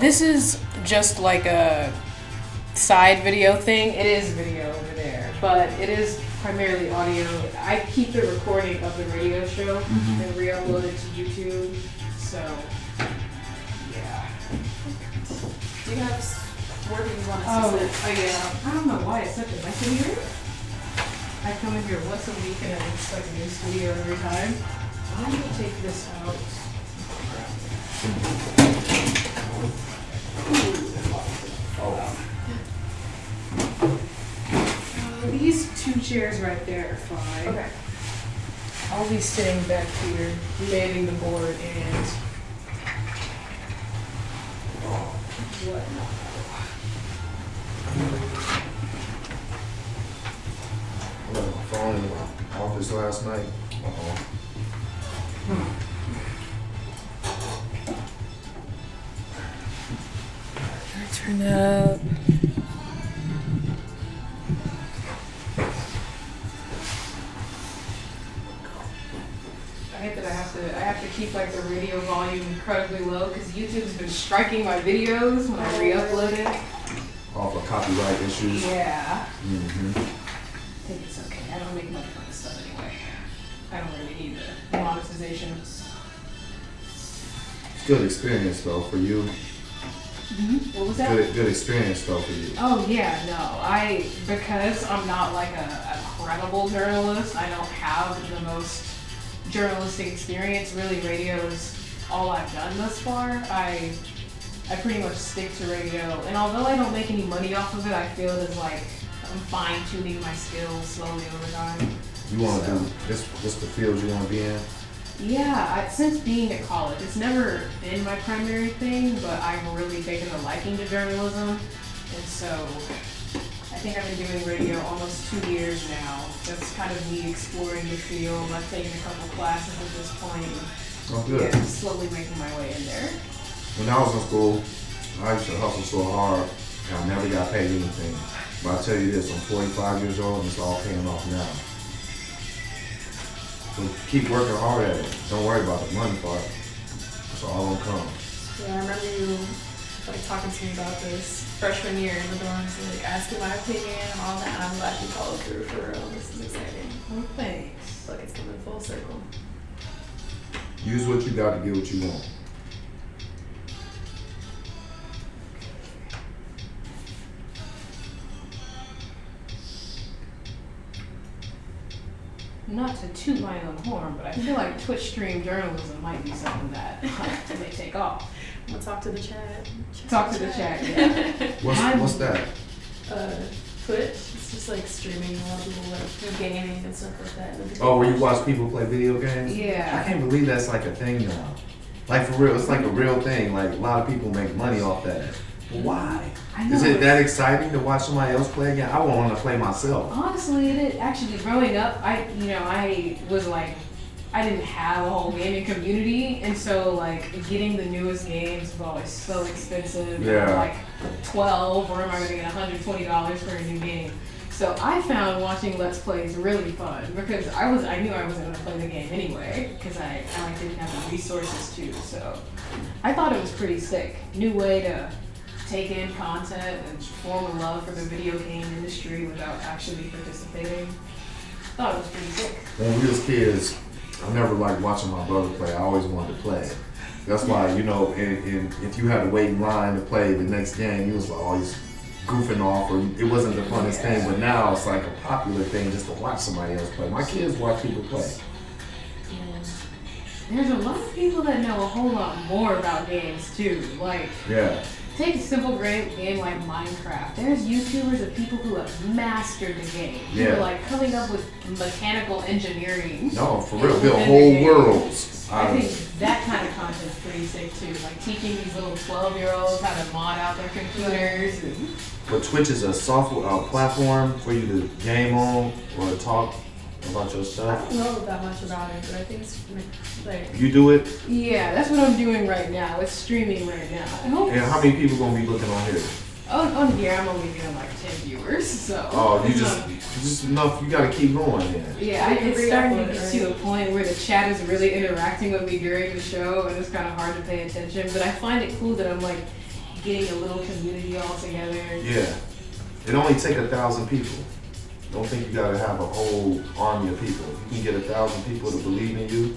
This is just like a side video thing. It is video over there, but it is primarily audio. I keep the recording of the radio show and re-upload it to YouTube. So, yeah. Do you have working one assistant? Oh yeah. I don't know why it's such a mess in here. I come in here once a week and it's like a new studio every time. I'm gonna take this out. These two chairs right there are fine. Okay. I'll be sitting back here, manning the board and whatnot. I left my phone in my office last night. Turn that up. I hate that I have to keep like the radio volume incredibly low because YouTube's been striking my videos when I re-upload it. All for copyright issues. Yeah. Mm-hmm. I think it's okay. I don't make money from this stuff anyway. I don't really need the monetization. It's good experience though for you. What was that? Good experience though for you. Oh yeah, no. Because I'm not like a credible journalist, I don't have the most journalistic experience. Really, radio is all I've done thus far. I pretty much stick to radio, and although I don't make any money off of it, I feel it's like I'm fine-tuning my skills slowly over time. You want to do this the field you want to be in? Yeah, since being at college, it's never been my primary thing, but I've really taken a liking to journalism, and so I think I've been doing radio almost 2 years now. That's kind of me exploring the field. I've taken a couple classes at this point. Oh, good. Yeah, slowly making my way in there. When I was in school, I used to hustle so hard, and I never got paid anything. But I tell you this, I'm 45 years old, and it's all paying off now. So keep working hard at it. Don't worry about the money part. It's all gonna come. Yeah, I remember you like talking to me about this freshman year in the dorms, and like asking my opinion and all that. And I'm glad you followed through for real. This is exciting. Well, thanks. Like it's coming full circle. Use what you got to get what you want. Not to toot my own horn, but I feel like Twitch stream journalism might be something that may take off. I'm gonna talk to the chat. Talk to the chat, yeah. What's that? Twitch. It's just like streaming. A lot of people like do gaming and stuff like that. Oh, where you watch people play video games? Yeah. I can't believe that's like a thing now. Like for real, it's like a real thing. Like a lot of people make money off that. Why? I know. Is it that exciting to watch somebody else play again? I want to play myself. Honestly, it actually growing up, I was like, I didn't have a whole gaming community, and so like getting the newest games was always so expensive. Yeah. Like 12, where am I going to get $120 for a new game? So I found watching Let's Plays really fun because I knew I wasn't going to play the game anyway because I didn't have the resources to. So I thought it was pretty sick. New way to take in content and form a love for the video game industry without actually participating. Thought it was pretty sick. When we was kids, I never liked watching my brother play. I always wanted to play. That's why, you know, and if you had to wait in line to play the next game, you was always goofing off, or it wasn't the funnest thing. But now it's like a popular thing just to watch somebody else play. My kids watch people play. There's a lot of people that know a whole lot more about games too. Like, Yeah. take a simple game like Minecraft. There's YouTubers of people who have mastered the game. Who Yeah. are like coming up with mechanical engineering. No, for real, and build within the whole game. worlds. I think that kind of content's pretty sick too. Like teaching these little 12-year-olds how to mod out their computers. And But Twitch is a software platform for you to game on or talk about your I stuff. don't know that much about it, but I think it's like. You do it, yeah, that's what I'm doing right now. It's streaming right now. I hope. and how many people gonna be looking on here? On here, I'm only getting like 10 viewers, so. Oh, you it's just enough. You gotta keep going then. Yeah, it's starting to get Right. to a point where the chat is really interacting with me during the show, and it's kind of hard to pay attention. But I find it cool that I'm like getting a little community all together. Yeah. It only take 1,000 people. Don't think you gotta have a whole army of people. You can get 1,000 people to believe in you.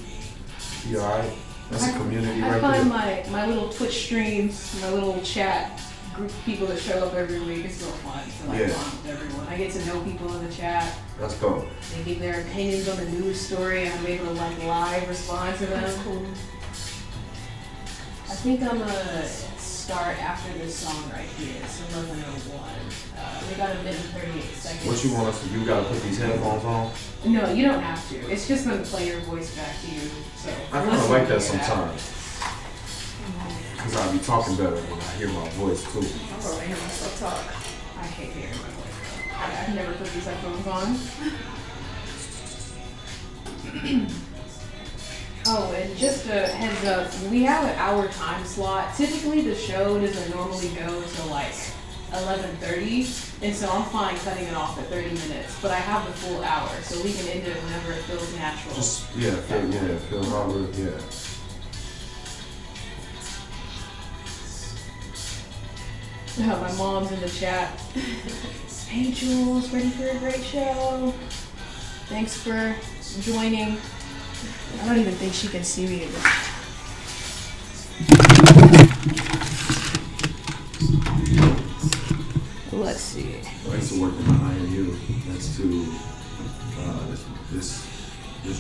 Be alright. That's a community I right find there. my little Twitch streams, my little chat group of people that show up every week, it's real fun to like bond with everyone. I get to know people in the chat. Let's go. They give their opinions on the news story and I'm able to like live respond to them. That's cool. I think I'm gonna start after this song right here. It's 11:01. We got a minute and 38 seconds. What you want us to do? You gotta put these headphones on? No, you don't have to. It's just gonna play your voice back to you. So I kinda like that sometimes. Cause I be talking better when I hear my voice too. I'm probably hear myself talk. I hate hearing my voice. I've never put these headphones on. Oh, and just a heads up, we have an hour time slot. Typically the show doesn't normally go till like 11:30, and so I'm fine cutting it off at 30 minutes, but I have the full hour, so we can end it whenever it feels natural. Just, feel Robert, yeah. My mom's in the chat. Hey Jules, ready for a great show? Thanks for joining. I don't even think she can see me in this. Let's see. I used to work in the IMU next to this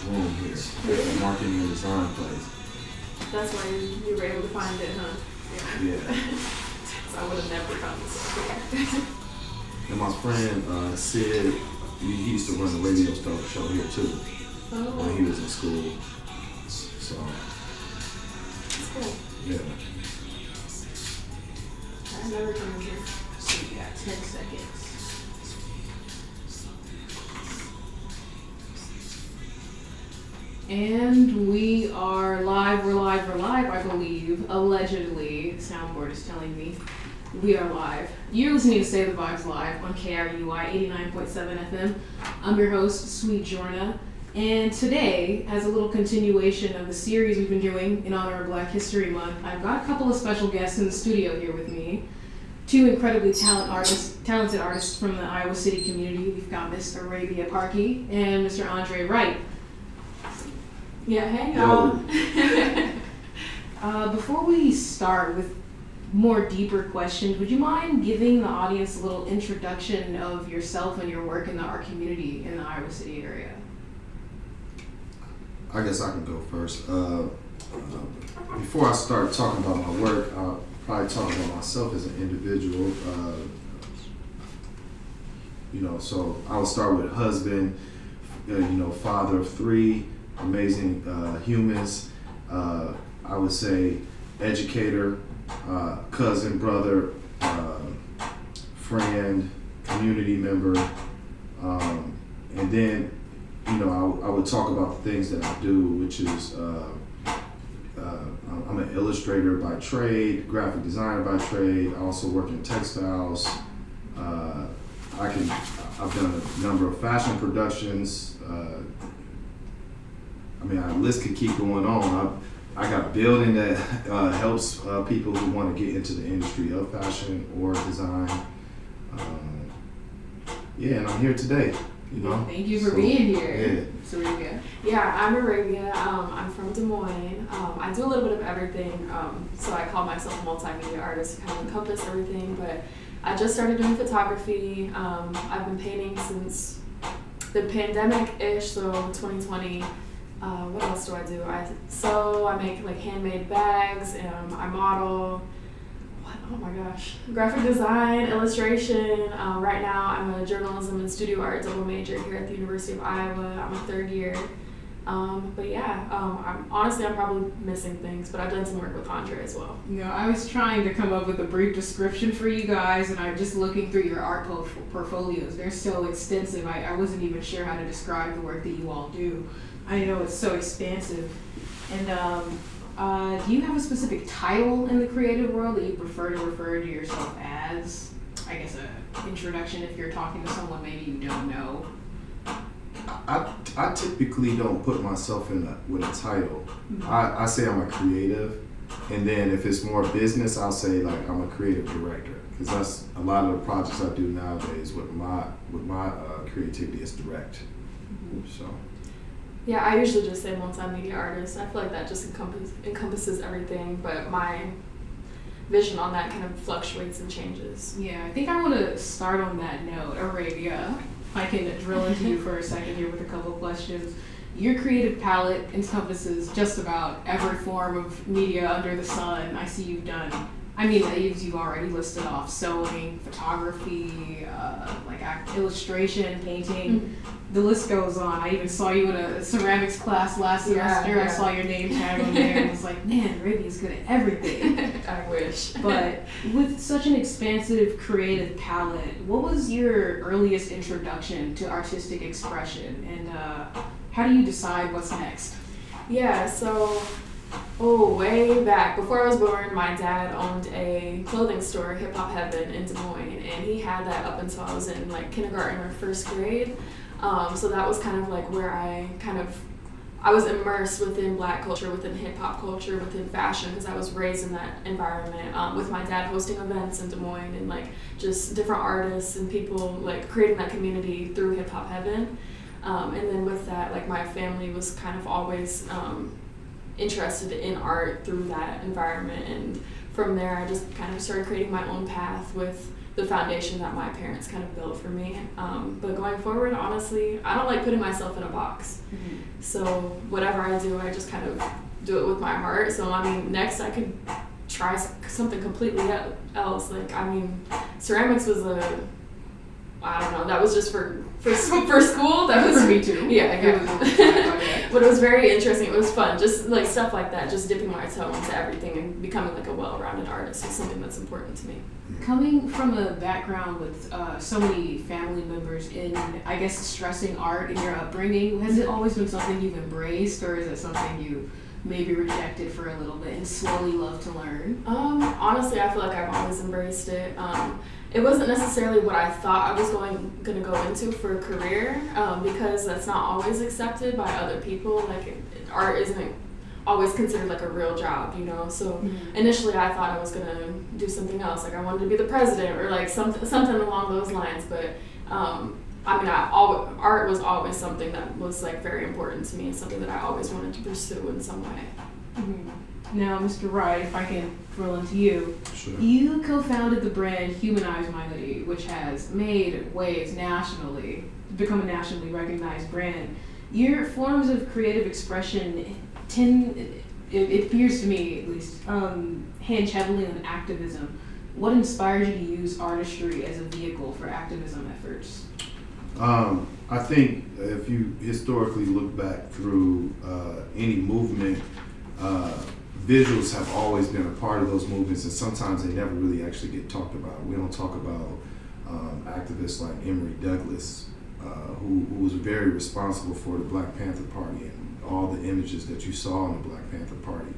room here, the marketing and design place. That's why you were able to find it, huh? Yeah. So I would have never found this up here. And my friend Sid, he used to run the radio show here too when he was in school. So That's cool. yeah. I've never come in here. So we got 10 seconds. And we are live, we're live, I believe. Allegedly, soundboard is telling me. We are live. You're listening to Say the Vibes Live on KRUI 89.7 FM. I'm your host, Sweet Jorna. And today, as a little continuation of the series we've been doing in honor of Black History Month, I've got a couple of special guests in the studio here with me. Two incredibly talented artists from the Iowa City community. We've got Miss Arabia Parkey and Mr. Andre Wright. Yeah, hey y'all. Before we start with more deeper questions, would you mind giving the audience a little introduction of yourself and your work in the art community in the Iowa City area? I guess I can go first. Before I start talking about my work, I'll probably talk about myself as an individual. So I will start with husband, father of 3 amazing humans. I would say educator, cousin, brother, friend, community member, and then I would talk about the things that I do, which is I'm an illustrator by trade, graphic designer by trade. I also work in textiles. I've done a number of fashion productions. Our list could keep going on. I got a building that helps people who want to get into the industry of fashion or design. And I'm here today. Thank you for being here. Yeah. So where you go? Yeah, I'm Arabia. I'm from Des Moines. I do a little bit of everything. So I call myself a multimedia artist to kind of encompass everything. But I just started doing photography. I've been painting since the pandemic-ish, so 2020. What else do I do? I sew, I make like handmade bags, I model, oh my gosh, graphic design, illustration. Right now I'm a journalism and studio art double major here at the University of Iowa. I'm a 3rd year. I'm probably missing things, but I've done some work with Andre as well. I was trying to come up with a brief description for you guys, and I'm just looking through your art portfolios. They're so extensive, I wasn't even sure how to describe the work that you all do. I know it's so expansive. And do you have a specific title in the creative world that you prefer to refer to yourself as? I guess an introduction if you're talking to someone maybe you don't know. I typically don't put myself with a title. Mm-hmm. I say I'm a creative. And then if it's more business, I'll say like I'm a creative director, because that's a lot of the projects I do nowadays with my creativity is direct. So. Yeah, I usually just say multimedia artist. I feel like that just encompasses everything, but my vision on that kind of fluctuates and changes. Yeah, I think I want to start on that note. Arabia, if I can drill into you for a second here with a couple of questions. Your creative palette encompasses just about every form of media under the sun. I see you've done, you've already listed off sewing, photography, illustration, painting. The list goes on. I even saw you in a ceramics class last semester. Yeah. I saw your name tag on there and was like, man, Arabia's good at everything. I wish. But with such an expansive creative palette, what was your earliest introduction to artistic expression? And how do you decide what's next? Yeah, so way back, before I was born, my dad owned a clothing store, Hip Hop Heaven, in Des Moines, and he had that up until I was in kindergarten or first grade. So that was kind of where I was immersed within Black culture, within hip hop culture, within fashion, because I was raised in that environment with my dad hosting events in Des Moines and just different artists and people creating that community through Hip Hop Heaven. And then with that, my family was kind of always interested in art through that environment, and from there I just kind of started creating my own path with the foundation that my parents kind of built for me. But going forward, honestly, I don't like putting myself in a box. Mm-hmm. So whatever I do, I just kind of do it with my heart. So next I could try something completely else. Ceramics was that was just for school. That was for me too. Yeah. But it was very interesting. It was fun. Just stuff like that. Just dipping my toe into everything and becoming a well-rounded artist is something that's important to me. Coming from a background with so many family members in, I guess, stressing art in your upbringing, has it always been something you've embraced, or is it something you maybe rejected for a little bit and slowly love to learn? Honestly, I feel like I've always embraced it. It wasn't necessarily what I thought I was going to go into for a career, because that's not always accepted by other people. Art isn't always considered a real job, So initially I thought I was going to do something else. I wanted to be the president or something along those lines. But art was always something that was very important to me and something that I always wanted to pursue in some way. Mm-hmm. Now, Mr. Wright, if I can drill into you, Sure. You co-founded the brand Humanize My Hoodie, which has made waves nationally, become a nationally recognized brand. Your forms of creative expression it appears to me at least, hinge heavily on activism. What inspires you to use artistry as a vehicle for activism efforts? I think if you historically look back through any movement, visuals have always been a part of those movements, and sometimes they never really actually get talked about. We don't talk about activists like Emory Douglas, who was very responsible for the Black Panther Party and all the images that you saw in the Black Panther Party.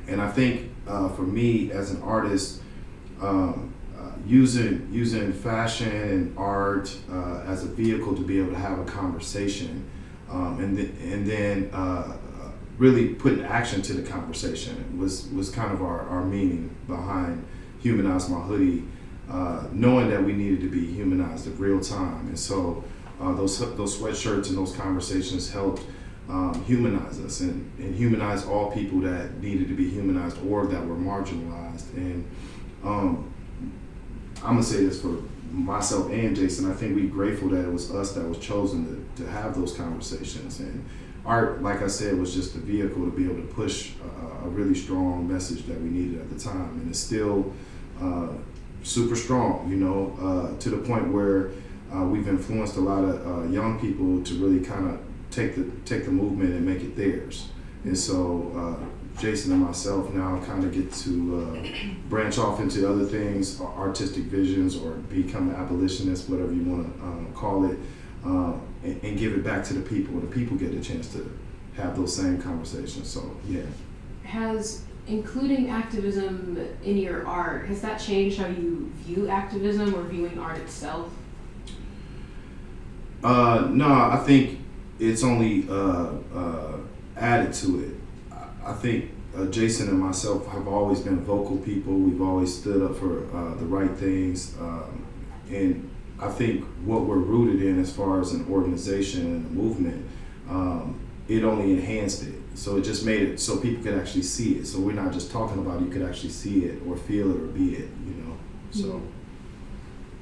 And I think for me as an artist, using fashion and art as a vehicle to be able to have a conversation, and then really putting action to the conversation was kind of our meaning behind Humanize My Hoodie, knowing that we needed to be humanized in real time. And so those sweatshirts and those conversations helped humanize us and humanize all people that needed to be humanized or that were marginalized. And I'm gonna say this for myself and Jason, I think we're grateful that it was us that was chosen to have those conversations. And art, like I said, was just a vehicle to be able to push a really strong message that we needed at the time. And it's still super strong, to the point where we've influenced a lot of young people to really kind of take the movement and make it theirs. And so Jason and myself now kind of get to branch off into other things, artistic visions, or become an abolitionist, whatever you want to call it, and give it back to the people. The people get a chance to have those same conversations. So yeah. Has including activism in your art, has that changed how you view activism or viewing art itself? No, I think it's only added to it. I think Jason and myself have always been vocal people. We've always stood up for the right things, and I think what we're rooted in as far as an organization and a movement, it only enhanced it. So it just made it so people could actually see it. So we're not just talking about it, you could actually see it or feel it or be it, you know. So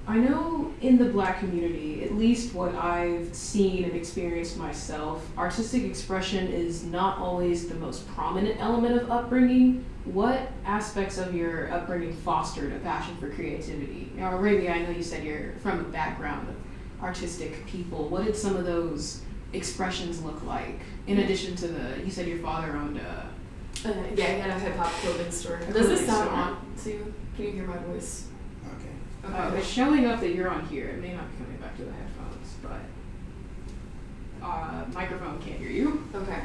I know in the Black community, at least what I've seen and experienced myself, artistic expression is not always the most prominent element of upbringing. What aspects of your upbringing fostered a passion for creativity? Now, Arabia, I know you said you're from a background of artistic people. What did some of those expressions look like? In addition to you said your father owned a... Yeah, he had a hip hop clothing store. Does Clothing this sound store. on to you? Can you hear my voice? okay. It's showing up that you're on here. It may not be coming back to the headphones, but microphone can't hear you. Okay.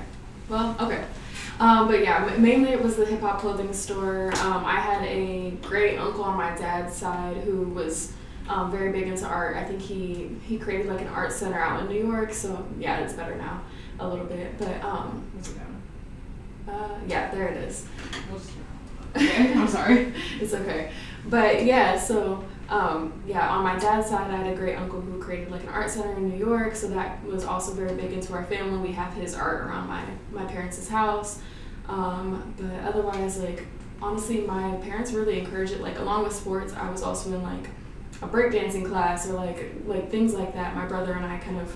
Well, okay. But yeah, mainly it was the hip hop clothing store. I had a great uncle on my dad's side who was very big into art. I think he created like an art center out in New York. So yeah, it's better now a little bit. But What's it down? yeah, there it is. Okay, I'm sorry. It's okay. But yeah, so yeah, on my dad's side, I had a great uncle who created like an art center in New York, so that was also very big into our family. We have his art around my parents' house. But otherwise, like, honestly, my parents really encouraged it. Like, along with sports, I was also in like a breakdancing class or like things like that. My brother and I kind of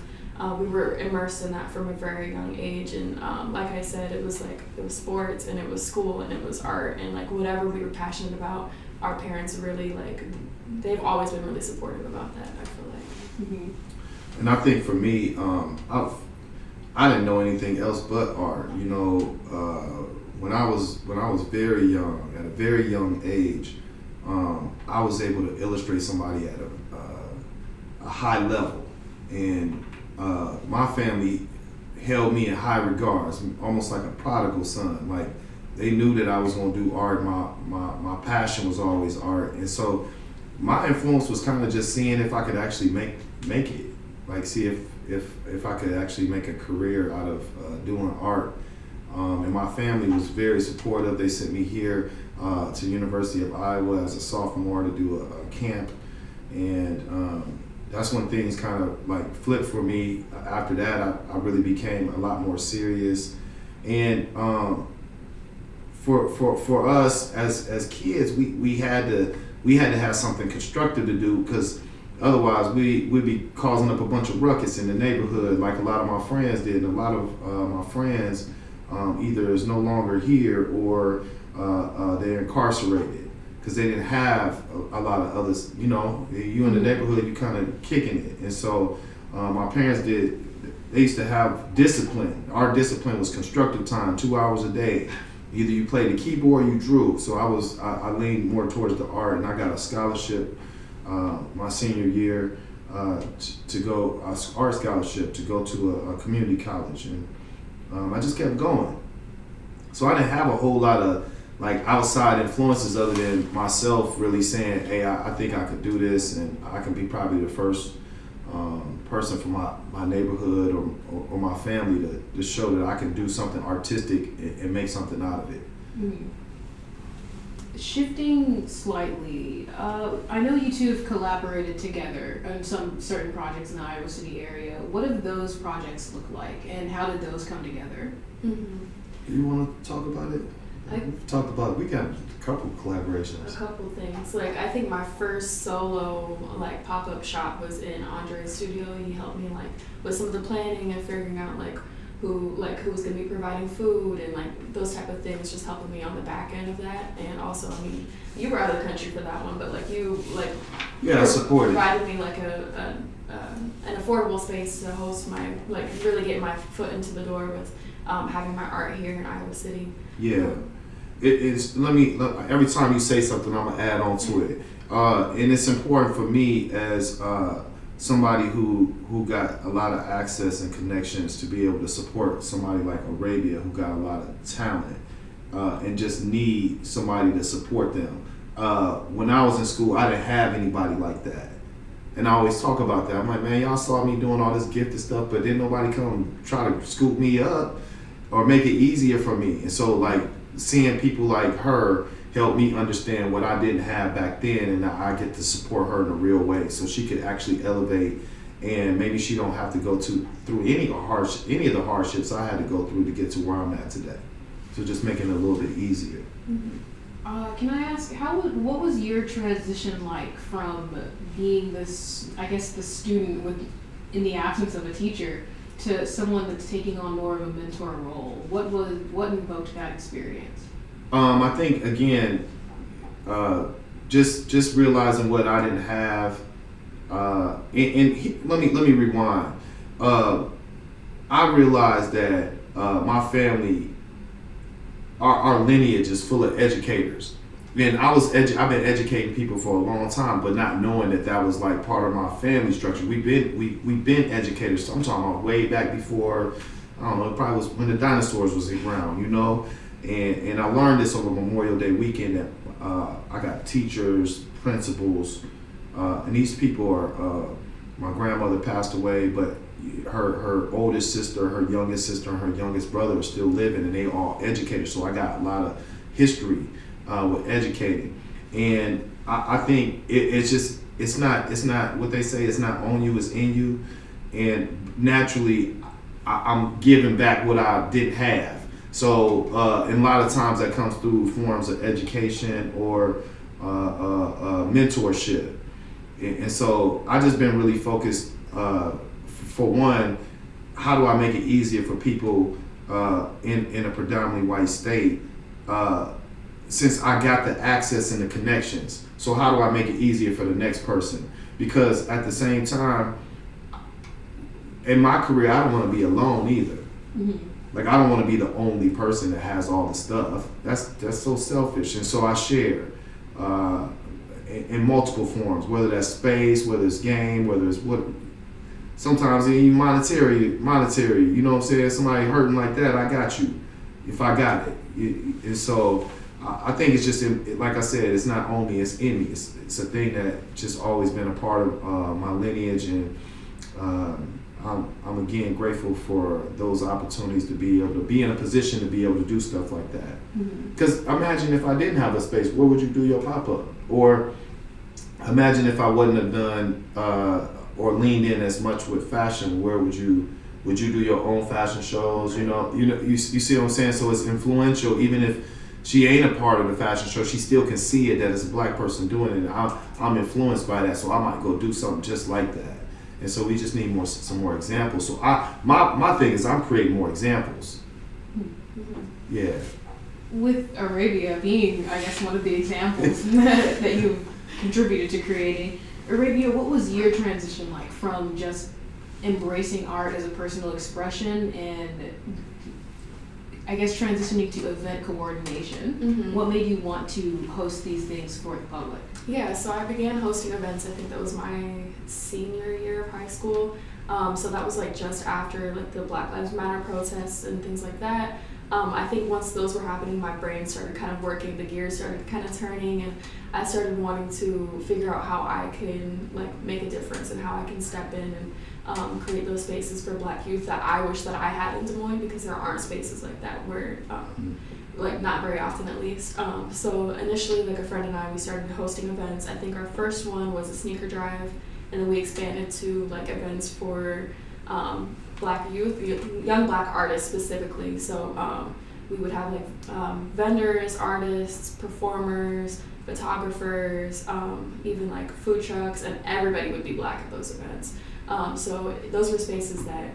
we were immersed in that from a very young age, and like I said, it was sports and it was school and it was art and like whatever we were passionate about. Our parents really they've always been really supportive about that, I feel like. Mm-hmm. And I think for me, I didn't know anything else but art. You know, when I was very young, at a very young age, I was able to illustrate somebody at a high level, and my family held me in high regards, almost like a prodigal son. Like, they knew that I was going to do art. My passion was always art, and so my influence was kind of just seeing if I could actually make it, like see if I could actually make a career out of doing art. And my family was very supportive. They sent me here to University of Iowa as a sophomore to do a camp, and that's when things kind of like flipped for me. After that, I really became a lot more serious, and for us as kids, we had to have something constructive to do, because otherwise we'd be causing up a bunch of ruckus in the neighborhood, like a lot of my friends did. And a lot of my friends either is no longer here or they're incarcerated because they didn't have a lot of others. You know, you in the neighborhood, you kind of kicking it. And so my parents they used to have discipline. Our discipline was constructive time, 2 hours a day. Either you played the keyboard or you drew. So I leaned more towards the art, and I got a scholarship my senior year to go, art scholarship to go to a community college, and I just kept going. So I didn't have a whole lot of like outside influences other than myself really saying, hey, I think I could do this, and I can be probably the first person from my neighborhood or my family to show that I can do something artistic and make something out of it. Mm-hmm. Shifting slightly, I know you two have collaborated together on some certain projects in the Iowa City area. What do those projects look like, and how did those come together? Mm-hmm. You want to talk about it? We've talked about it. We got a couple collaborations. A couple things. Like, I think my first solo like pop-up shop was in Andre's studio. He helped me like with some of the planning and figuring out like who was gonna be providing food and like those type of things, just helping me on the back end of that. And also, I mean, you were out of the country for that one, but like you like I supported. Provided me like an affordable space to host my like really get my foot into the door with having my art here in Iowa City. Yeah. It's every time you say something, I'm gonna add on to it, and it's important for me as somebody who got a lot of access and connections to be able to support somebody like Arabia, who got a lot of talent and just need somebody to support them. When I was in school, I didn't have anybody like that, and I always talk about that. I'm like, man, y'all saw me doing all this gifted stuff, but didn't nobody come try to scoop me up or make it easier for me. And so like seeing people like her help me understand what I didn't have back then, and now I get to support her in a real way, so she could actually elevate, and maybe she don't have to go through any of the hardships I had to go through to get to where I'm at today. So just making it a little bit easier. Can I ask, what was your transition like from being this, I guess, the student in the absence of a teacher to someone that's taking on more of a mentor role? What invoked that experience? I think again, just realizing what I didn't have, let me rewind. I realized that my family, our lineage is full of educators, and I've been educating people for a long time, but not knowing that was like part of my family structure. We've been educators. I'm talking about way back before, I don't know, it probably was when the dinosaurs was around, you know. And I learned this over Memorial Day weekend that I got teachers, principals, and these people are, my grandmother passed away, but her oldest sister, her youngest sister, and her youngest brother are still living, and they all educators. So I got a lot of history with educating, and I think it's not what they say. It's not on you, it's in you, and naturally, I'm giving back what I didn't have. So, and a lot of times that comes through forms of education or mentorship. And so I just been really focused, for one, how do I make it easier for people in a predominantly white state, since I got the access and the connections. So how do I make it easier for the next person? Because at the same time, in my career, I don't want to be alone either. Mm-hmm. Like, I don't want to be the only person that has all the stuff. That's so selfish. And so I share in multiple forms, whether that's space, whether it's game, whether it's sometimes even monetary, you know what I'm saying? Somebody hurting like that, I got you, if I got it. And so I think it's just, like I said, it's not on me, it's in me. It's a thing that just always been a part of my lineage, and I'm again grateful for those opportunities to be able to be in a position to be able to do stuff like that. Because imagine if I didn't have a space, where would you do your pop-up? Or imagine if I wouldn't have done or leaned in as much with fashion, where would you do your own fashion shows? You see what I'm saying? So it's influential. Even if she ain't a part of the fashion show, she still can see it that it's a black person doing it. I'm influenced by that, so I might go do something just like that. And so we just need some more examples. So my thing is I'm creating more examples. Yeah. With Arabia being, I guess, one of the examples that you've contributed to creating, Arabia, what was your transition like from just embracing art as a personal expression and, I guess, transitioning to event coordination? Mm-hmm. What made you want to host these things for the public? Yeah, so I began hosting events, I think that was my senior year of high school. So that was like just after like the Black Lives Matter protests and things like that. I think once those were happening, my brain started kind of working, the gears started kind of turning, and I started wanting to figure out how I can like make a difference and how I can step in and create those spaces for Black youth that I wish that I had in Des Moines, because there aren't spaces like that where like not very often at least. So initially, like a friend and I, we started hosting events. I think our first one was a sneaker drive, and then we expanded to like events for Black youth, young Black artists specifically. So we would have like vendors, artists, performers, photographers, even like food trucks, and everybody would be Black at those events. So those were spaces that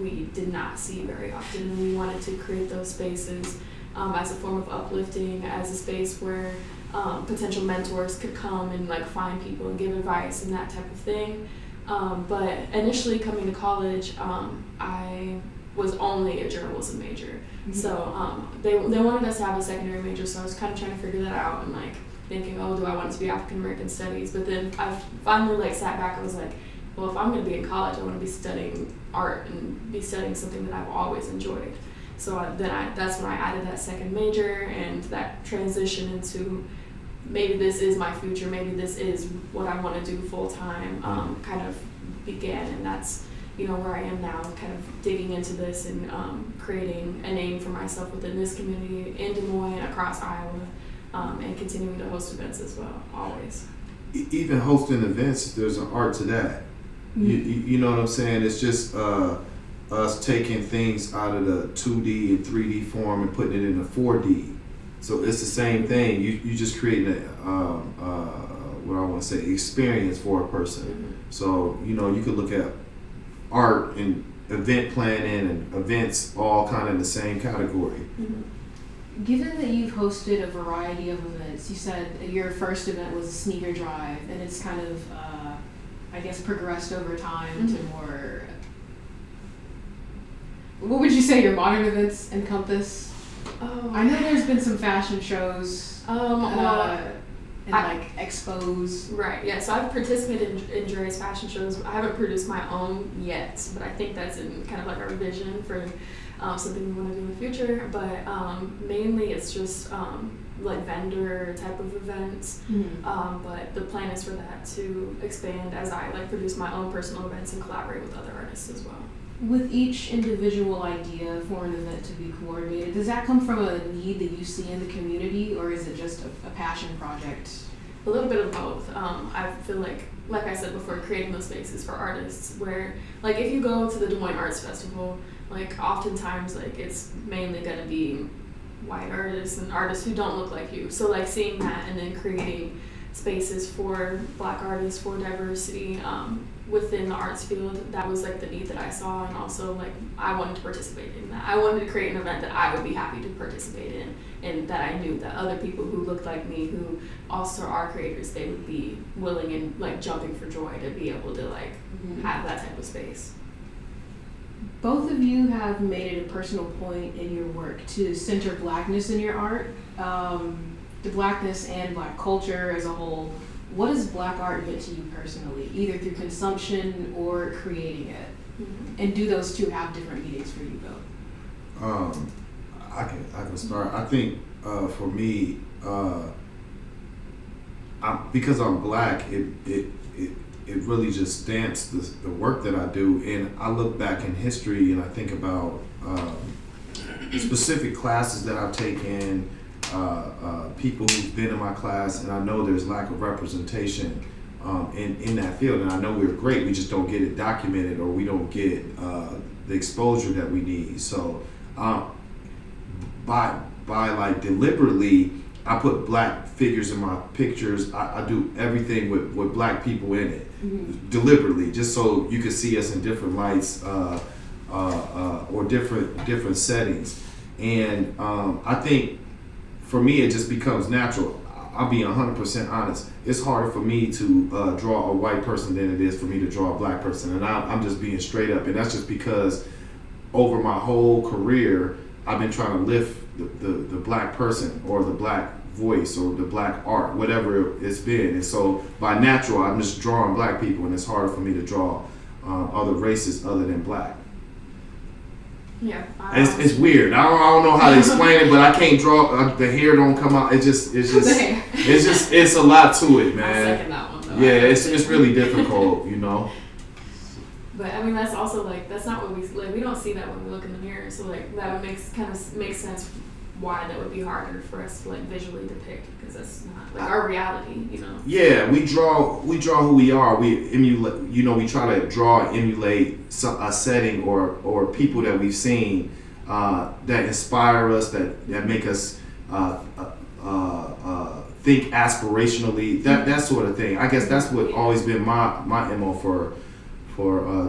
we did not see very often, and we wanted to create those spaces as a form of uplifting, as a space where potential mentors could come and like find people and give advice and that type of thing. But initially coming to college, I was only a journalism major. Mm-hmm. So they wanted us to have a secondary major, so I was kind of trying to figure that out and like thinking, oh, do I want it to be African American studies? But then I finally like sat back and was like, well, if I'm going to be in college, I want to be studying art and be studying something that I've always enjoyed. So that's when I added that second major, and that transition into maybe this is my future, maybe this is what I want to do full time, kind of began. And that's where I am now, kind of digging into this and creating a name for myself within this community in Des Moines, across Iowa, and continuing to host events as well, always. Even hosting events, there's an art to that. You know what I'm saying? It's just us taking things out of the 2D and 3D form and putting it in a 4D. So it's the same thing. You just creating what I want to say, experience for a person. So, you could look at art and event planning and events all kind of in the same category. Given that you've hosted a variety of events, you said that your first event was a sneaker drive, and it's kind of, I guess, progressed over time to more, what would you say your modern events encompass? I know there's been some fashion shows, and like expos. Right, yeah, so I've participated in various fashion shows. I haven't produced my own yet, but I think that's in kind of like our vision for something we want to do in the future. But mainly it's just like vendor type of events. But the plan is for that to expand as I like produce my own personal events and collaborate with other artists as well. With each individual idea for an event to be coordinated, does that come from a need that you see in the community, or is it just a passion project? A little bit of both. I feel like I said before, creating those spaces for artists where, like, if you go to the Des Moines Arts Festival, like, oftentimes, like, it's mainly going to be white artists and artists who don't look like you. So, like, seeing that and then creating spaces for Black artists, for diversity, within the arts field, that was like the need that I saw, and also like I wanted to participate in that. I wanted to create an event that I would be happy to participate in, and that I knew that other people who looked like me, who also are creators, they would be willing and like jumping for joy to be able to like have that type of space. Both of you have made it a personal point in your work to center Blackness in your art, the Blackness and Black culture as a whole. What has Black art meant to you personally, either through consumption or creating it? And do those two have different meanings for you both? I can start. I think for me, because I'm Black, it really just stamps the work that I do. And I look back in history and I think about specific classes that I've taken. People who've been in my class, and I know there's lack of representation in that field, and I know we're great, we just don't get it documented, or we don't get the exposure that we need. So by like deliberately, I put Black figures in my pictures. I do everything with Black people in it, deliberately, just so you can see us in different lights or different settings. And I think for me, it just becomes natural. I'll be 100% honest. It's harder for me to draw a white person than it is for me to draw a Black person. And I'm just being straight up. And that's just because over my whole career, I've been trying to lift the Black person or the Black voice or the Black art, whatever it's been. And so by natural, I'm just drawing Black people, and it's harder for me to draw other races other than Black. Yeah, it's weird. I don't know how to explain it, but I can't draw. The hair don't come out. It's just it's a lot to it, man. I second that one though. Yeah, it's really difficult, But I mean, that's also like that's not what we don't see that when we look in the mirror. So like that makes sense why that would be harder for us to like visually depict, because that's not like our reality, Yeah, we draw who we are. We emulate, we try to draw and emulate a setting or people that we've seen that inspire us, that make us think aspirationally, that sort of thing. I guess that's what always been my MO for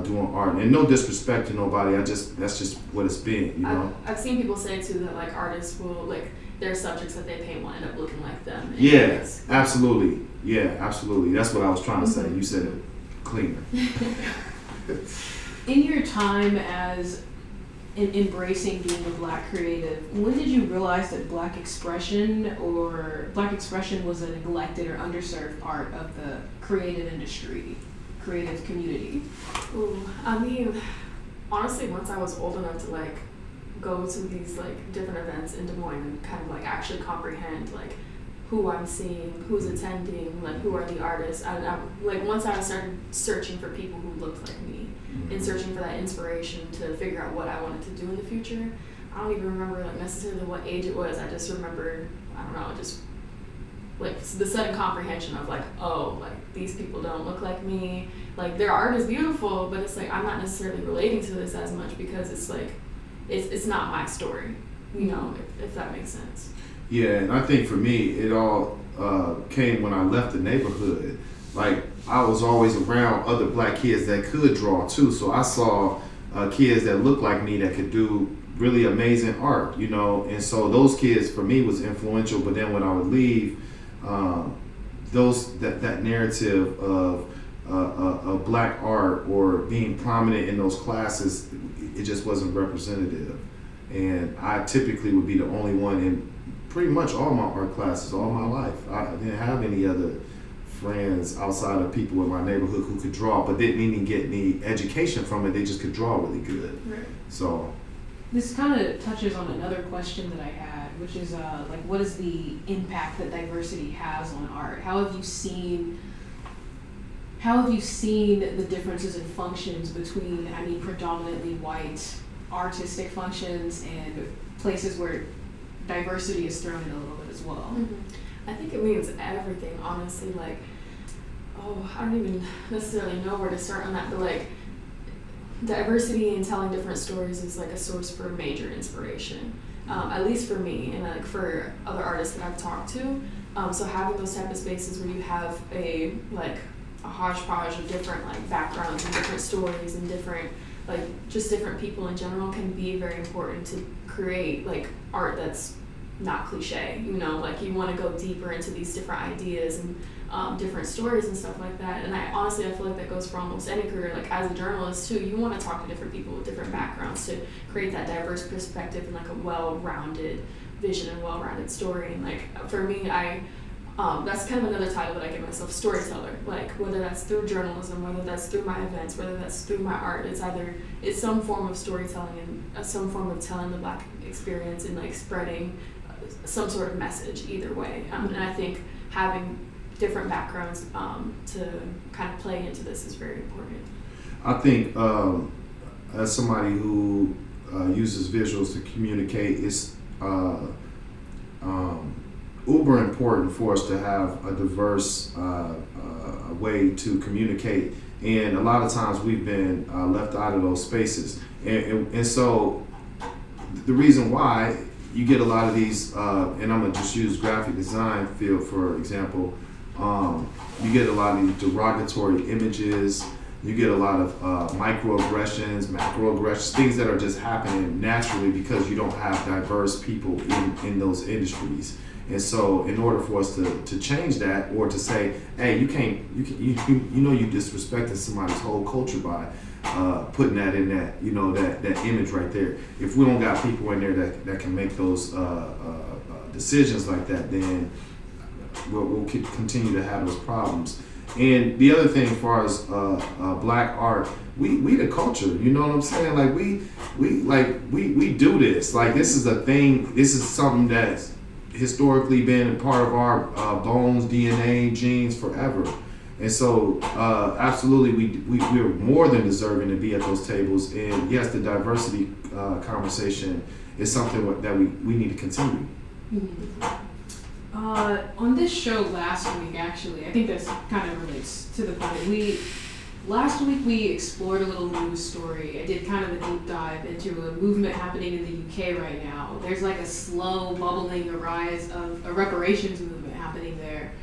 doing art. And no disrespect to nobody, that's just what it's been, I've seen people say too that like artists will like their subjects that they paint will end up looking like them. Yeah, absolutely. Yeah, absolutely. That's what I was trying to say. You said it cleaner. In your time as embracing being a Black creative, when did you realize that Black expression was a neglected or underserved part of the creative industry, creative community? Ooh, I mean, honestly, once I was old enough to like go to these like different events in Des Moines and kind of like actually comprehend like who I'm seeing, who's attending, like who are the artists. Like once I started searching for people who looked like me, in searching for that inspiration to figure out what I wanted to do in the future. I don't even remember like necessarily what age it was. I just remember, I don't know, just like the sudden comprehension of like, oh, like these people don't look like me. Like their art is beautiful, but it's like I'm not necessarily relating to this as much because it's like it's not my story, you know, if that makes sense. Yeah, and I think for me, it all came when I left the neighborhood. Like I was always around other black kids that could draw too, so I saw kids that looked like me that could do really amazing art, you know, and so those kids for me was influential. But then when I would leave, that narrative of black art or being prominent in those classes, it just wasn't representative. And I typically would be the only one in pretty much all my art classes all my life. I didn't have any other friends outside of people in my neighborhood who could draw, but didn't even get any education from it. They just could draw really good. Right. So This kind of touches on another question that I had, which is like, what is the impact that diversity has on art? How have you seen the differences in functions between, I mean, predominantly white artistic functions and places where diversity is thrown in a little bit as well? I think it means everything, honestly. Like, I don't even necessarily know where to start on that, but like, diversity and telling different stories is like a source for major inspiration, at least for me and like for other artists that I've talked to. So having those type of spaces where you have a hodgepodge of different like backgrounds and different stories and different just different people in general can be very important to create like art that's not cliche, you know, like you want to go deeper into these different ideas and different stories and stuff like that. And I feel like that goes for almost any career. Like as a journalist too, you want to talk to different people with different backgrounds to create that diverse perspective and like a well-rounded vision and well-rounded story. And like for me, that's kind of another title that I give myself, storyteller. Like whether that's through journalism, whether that's through my events, whether that's through my art, it's some form of storytelling and some form of telling the Black experience and like spreading some sort of message either way. And I think having different backgrounds to kind of play into this is very important. I think as somebody who uses visuals to communicate, it's uber important for us to have a diverse way to communicate. And a lot of times we've been left out of those spaces. And so the reason why you get a lot of these, and I'm gonna just use graphic design field for example, you get a lot of these derogatory images, you get a lot of microaggressions, macroaggressions, things that are just happening naturally because you don't have diverse people in those industries. And so in order for us to change that, or to say, hey, you disrespecting somebody's whole culture by putting that in that, you know, that image right there. If we don't got people in there that can make those decisions like that, then we'll continue to have those problems. And the other thing, as far as Black art, we the culture. You know what I'm saying? Like we do this. Like this is a thing. This is something that's historically been a part of our bones, DNA, genes forever. And so, absolutely, we're more than deserving to be at those tables. And yes, the diversity conversation is something that we need to continue. Mm-hmm. On this show last week, actually, I think this kind of relates to the point. Last week we explored a little news story. I did kind of a deep dive into a movement happening in the UK right now. There's like a slow bubbling rise of a reparations movement happening there.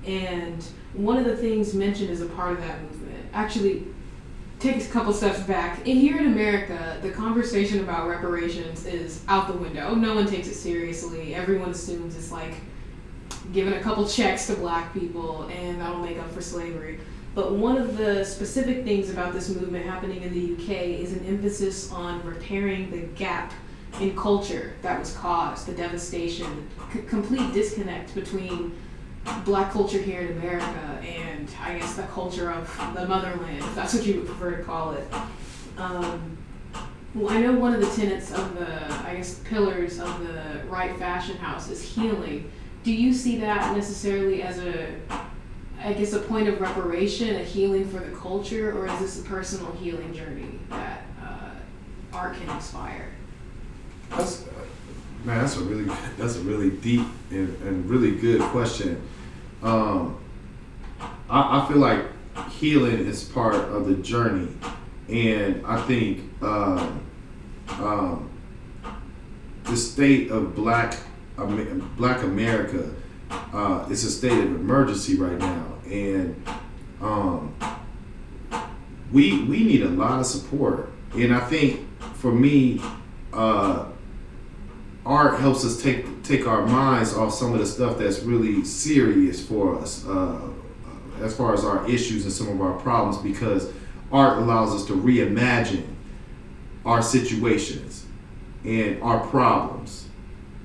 And one of the things mentioned as a part of that movement, actually take a couple steps back. Here in America, the conversation about reparations is out the window. No one takes it seriously. Everyone assumes it's like giving a couple checks to Black people and that'll make up for slavery. But one of the specific things about this movement happening in the UK is an emphasis on repairing the gap in culture that was caused, the devastation, complete disconnect between Black culture here in America and I guess the culture of the motherland, if that's what you would prefer to call it. Well, I know one of the tenets of the, pillars of the Wright Fashion House is healing. Do you see that necessarily as I guess, a point of reparation, a healing for the culture, or is this a personal healing journey that art can inspire? That's man, that's a really deep and really good question. I feel like healing is part of the journey, and I think the state of Black America is a state of emergency right now, and we need a lot of support. And I think for me, art helps us take our minds off some of the stuff that's really serious for us, as far as our issues and some of our problems, because art allows us to reimagine our situations and our problems.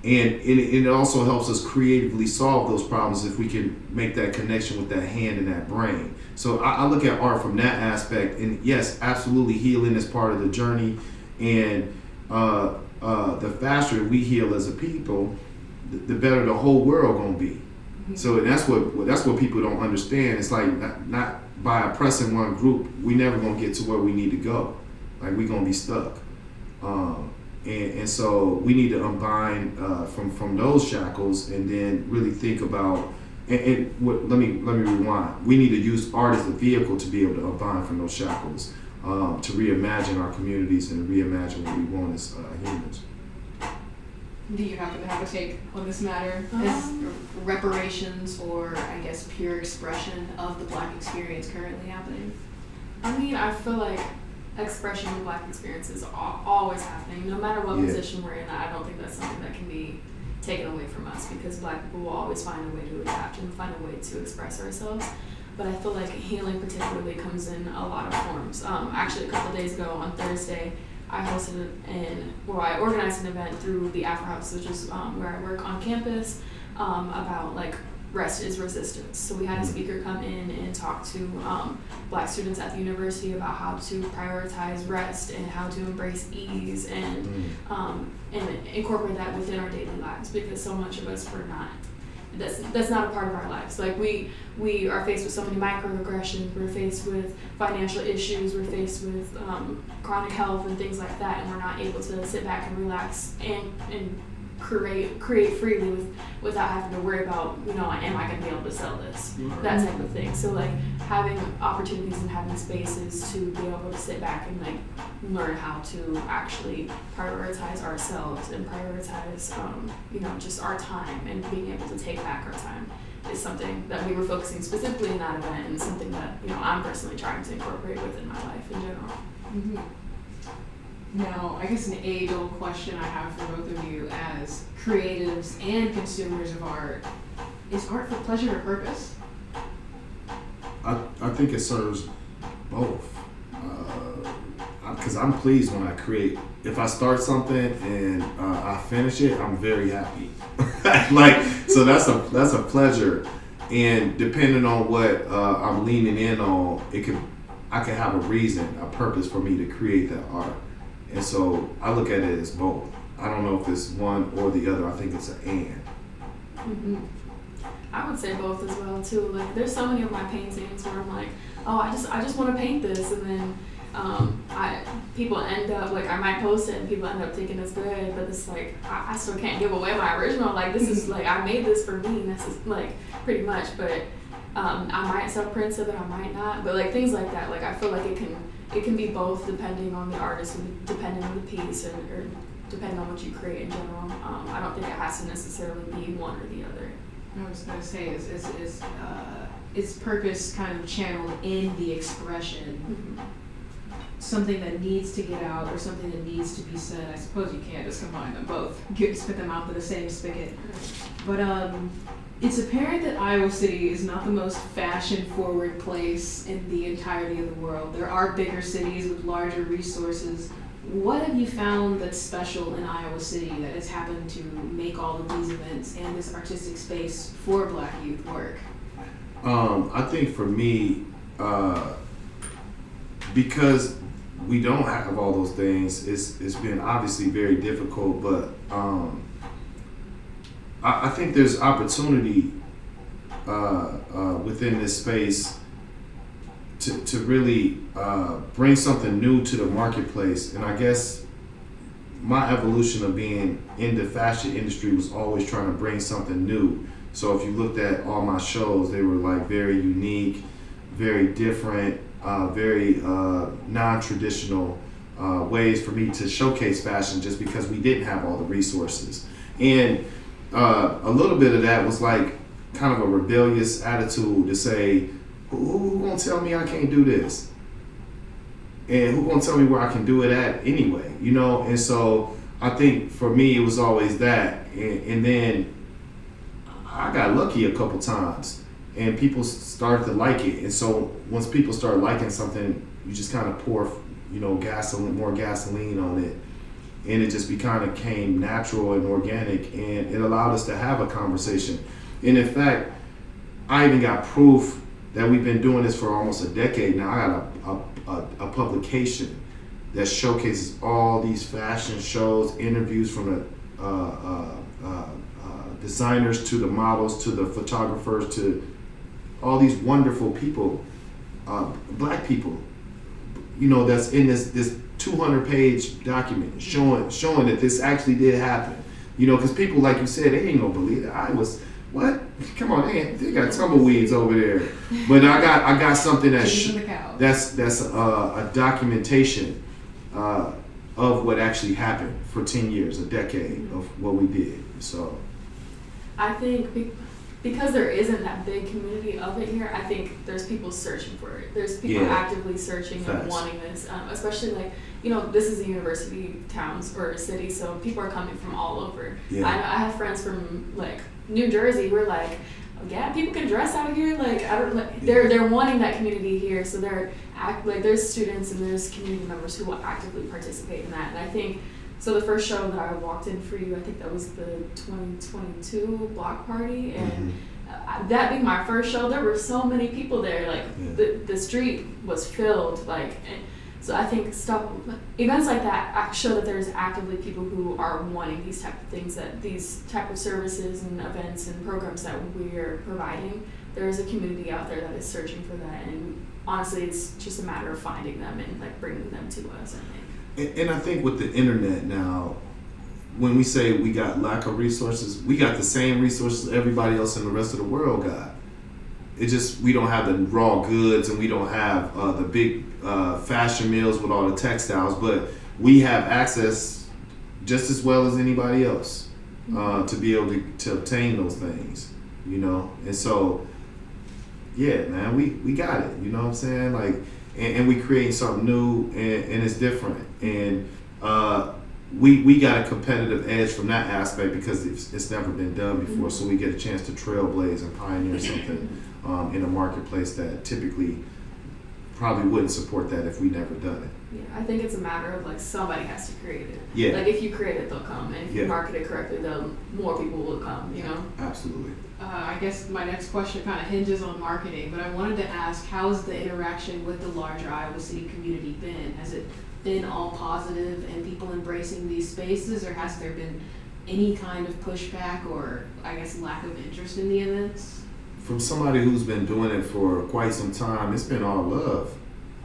And it also helps us creatively solve those problems if we can make that connection with that hand and that brain. So I look at art from that aspect, and yes, absolutely, healing is part of the journey. And the faster we heal as a people, the better the whole world gonna be. Mm-hmm. So that's what people don't understand. It's like not by oppressing one group, we never gonna get to where we need to go. Like, we gonna be stuck. And so we need to unbind from those shackles, and then really think about. Let me rewind. We need to use art as a vehicle to be able to unbind from those shackles, to reimagine our communities and reimagine what we want as humans. Do you happen to have a take on this matter? Is reparations, or I guess pure expression of the Black experience, currently happening? I mean, I feel like expression of Black experience is always happening, no matter what position we're in. I don't think that's something that can be taken away from us, because Black people will always find a way to adapt and find a way to express ourselves. But I feel like healing particularly comes in a lot of forms. Actually, a couple days ago on Thursday, I organized an event through the Afro House, which is where I work on campus, about like rest is resistance. So we had a speaker come in and talk to Black students at the university about how to prioritize rest and how to embrace ease and incorporate that within our daily lives, because so much of us that's not a part of our lives. Like, we are faced with so many microaggressions, we're faced with financial issues, we're faced with chronic health and things like that, and we're not able to sit back and relax and create freely without having to worry about, am I going to be able to sell this? That type of thing. So like, having opportunities and having spaces to be able to sit back and like learn how to actually prioritize ourselves and prioritize just our time, and being able to take back our time is something that we were focusing specifically in that event, and something that I'm personally trying to incorporate within my life in general. Mm-hmm. Now, I guess an age-old question I have for both of you as creatives and consumers of art: is art for pleasure or purpose? I think it serves both. Because I'm pleased when I create. If I start something and I finish it, I'm very happy. So that's a pleasure. And depending on what I'm leaning in on, I can have a reason, a purpose for me to create that art. And so I look at it as both. I don't know if it's one or the other. I think it's an and. Mm-hmm. I would say both as well too. Like, there's so many of my paintings where I'm like, oh, I just want to paint this, and then people end up, like, I might post it and people end up thinking it's good, but it's like, I still can't give away my original. Like, this is like, I made this for me, and this is like pretty much. But I might sell prints of it, I might not. But like, things like that, like, I feel like it can be both, depending on the artist and depending on the piece, or depending on what you create in general. I don't think it has to necessarily be one or the other. I was going to say, is purpose kind of channeled in the expression? Mm-hmm. Something that needs to get out, or something that needs to be said? I suppose you can't just combine them both, spit them out to the same spigot. But it's apparent that Iowa City is not the most fashion-forward place in the entirety of the world. There are bigger cities with larger resources. What have you found that's special in Iowa City that has happened to make all of these events and this artistic space for Black youth work? I think for me, because we don't have all those things, it's been obviously very difficult, but I think there's opportunity within this space to really bring something new to the marketplace. And I guess my evolution of being in the fashion industry was always trying to bring something new. So if you looked at all my shows, they were like very unique, very different, very non-traditional ways for me to showcase fashion, just because we didn't have all the resources. And a little bit of that was like kind of a rebellious attitude to say, who gonna tell me I can't do this? And who gonna tell me where I can do it at anyway, you know? And so I think for me, it was always that. And then I got lucky a couple times and people started to like it. And so once people start liking something, you just kind of pour, you know, more gasoline on it. And it just became natural and organic, and it allowed us to have a conversation. And in fact, I even got proof that we've been doing this for almost a decade now. I got a publication that showcases all these fashion shows, interviews from the designers to the models to the photographers to all these wonderful people, black people, you know, that's in this 200-page document showing that this actually did happen. You know, because people, like you said, they ain't gonna believe that. What? Come on, they got tumbleweeds over there. But I got something that's a documentation of what actually happened for 10 years, a decade of what we did. So I think because there isn't that big community of it here, I think there's people searching for it. There's people actively searching and wanting this, especially like, you know, this is a university towns or a city, so people are coming from all over. Yeah. I have friends from like New Jersey who are like, yeah, people can dress out here. Like I don't like they're wanting that community here, so there's students and there's community members who will actively participate in that. And I think so. The first show that I walked in for you, I think that was the 2022 block party, and that being my first show, there were so many people there. Like the street was filled. So I think events like that show that there's actively people who are wanting these type of things, that these type of services and events and programs that we're providing. There is a community out there that is searching for that, and honestly, it's just a matter of finding them and like bringing them to us, I think. And I think with the internet now, when we say we got lack of resources, we got the same resources everybody else in the rest of the world got. It just, we don't have the raw goods and we don't have the big fashion mills with all the textiles, but we have access just as well as anybody else to be able to obtain those things, you know? And so, yeah, man, we got it, you know what I'm saying? Like, and we creating something new and it's different. And we got a competitive edge from that aspect because it's never been done before. So we get a chance to trailblaze and pioneer something in a marketplace that typically probably wouldn't support that if we never done it. Yeah, I think it's a matter of like somebody has to create it. Yeah. Like if you create it, they'll come, and if you market it correctly, more people will come. You know. Absolutely. I guess my next question kind of hinges on marketing, but I wanted to ask, how's the interaction with the larger Iowa City community been? Has it been all positive and people embracing these spaces, or has there been any kind of pushback or, I guess, lack of interest in the events? From somebody who's been doing it for quite some time, it's been all love.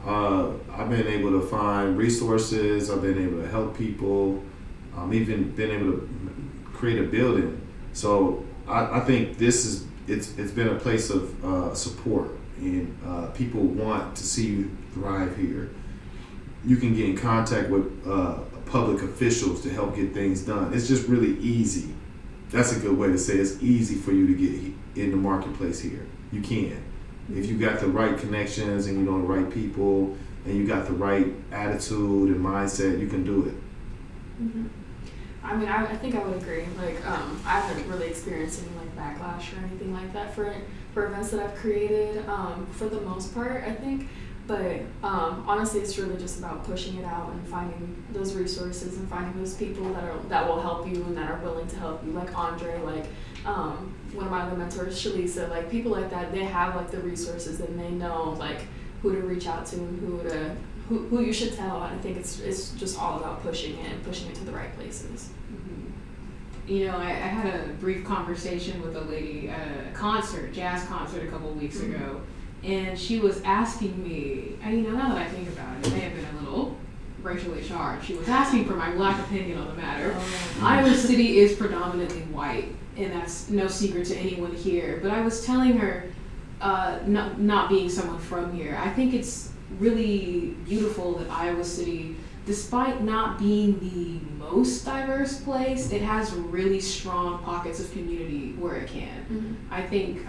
I've been able to find resources, I've been able to help people, even been able to create a building. So I think it's been a place of support, and people want to see you thrive here. You can get in contact with public officials to help get things done. It's just really easy. That's a good way to say it. It's easy for you to get in the marketplace here. You can. If you got the right connections and you know the right people and you got the right attitude and mindset, you can do it. Mm-hmm. I mean, I think I would agree. Like, I haven't really experienced any like backlash or anything like that for events that I've created. For the most part, I think. But honestly, it's really just about pushing it out and finding those resources and finding those people that will help you and that are willing to help you. Like Andre, like one of my other mentors, Shalisa, like people like that. They have like the resources and they know like who to reach out to and who you should tell. And I think it's just all about pushing it to the right places. Mm-hmm. You know, I had a brief conversation with a lady at a concert, jazz concert, a couple of weeks ago, and she was asking me, and you know, now that I think about it, it may have been a little racially charged. She was asking for my Black opinion on the matter. Iowa City is predominantly white, and that's no secret to anyone here. But I was telling her, not being someone from here, I think it's really beautiful that Iowa City, despite not being the most diverse place, it has really strong pockets of community where it can. I think,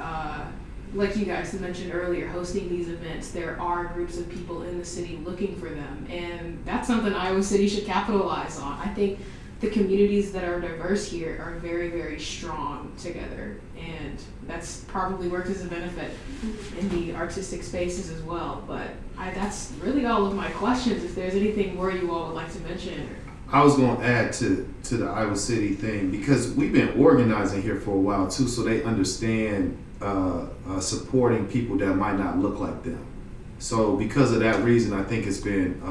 like you guys mentioned earlier, hosting these events, there are groups of people in the city looking for them, and that's something Iowa City should capitalize on. I think the communities that are diverse here are very, very strong together, and that's probably worked as a benefit in the artistic spaces as well. But that's really all of my questions. If there's anything more you all would like to mention. I was going to add to the Iowa City thing, because we've been organizing here for a while too, so they understand supporting people that might not look like them. So because of that reason, I think it's been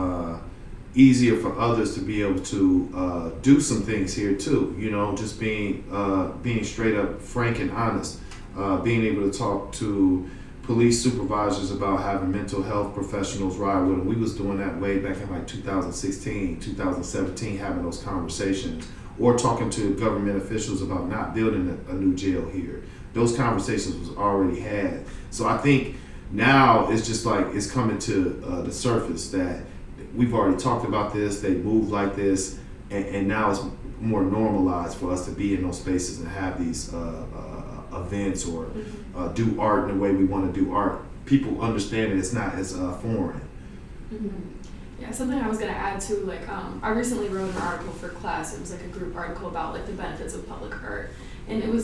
easier for others to be able to do some things here too. You know, just being straight up frank and honest, being able to talk to police supervisors about having mental health professionals ride with them. We was doing that way back in like 2016, 2017, having those conversations, or talking to government officials about not building a new jail here. Those conversations was already had. So I think now it's just like it's coming to the surface that we've already talked about this, they move like this, and now it's more normalized for us to be in those spaces and have these events or do art in the way we want to do art. People understand that it's not as foreign. Yeah, something I was going to add too, like I recently wrote an article for class. It was like a group article about like the benefits of public art. And we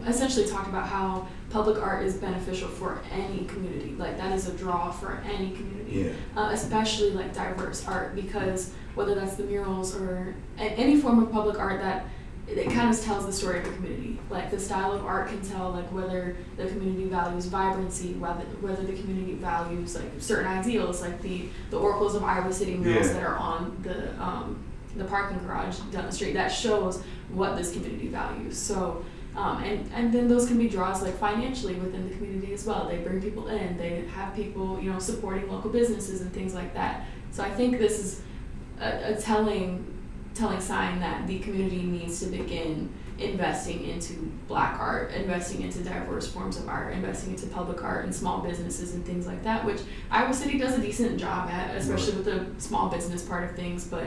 essentially talked about how public art is beneficial for any community. Like that is a draw for any community, especially like diverse art, because whether that's the murals or any form of public art, that it kind of tells the story of the community. Like the style of art can tell like whether the community values vibrancy, whether the community values like certain ideals, like the oracles of Iowa City murals that are on the parking garage down the street, that shows what this community values. So and then those can be draws like financially within the community as well. They bring people in, they have people, you know, supporting local businesses and things like that. So I think this is a telling sign that the community needs to begin investing into Black art, investing into diverse forms of art, investing into public art and small businesses and things like that, which Iowa City does a decent job at, especially with the small business part of things. But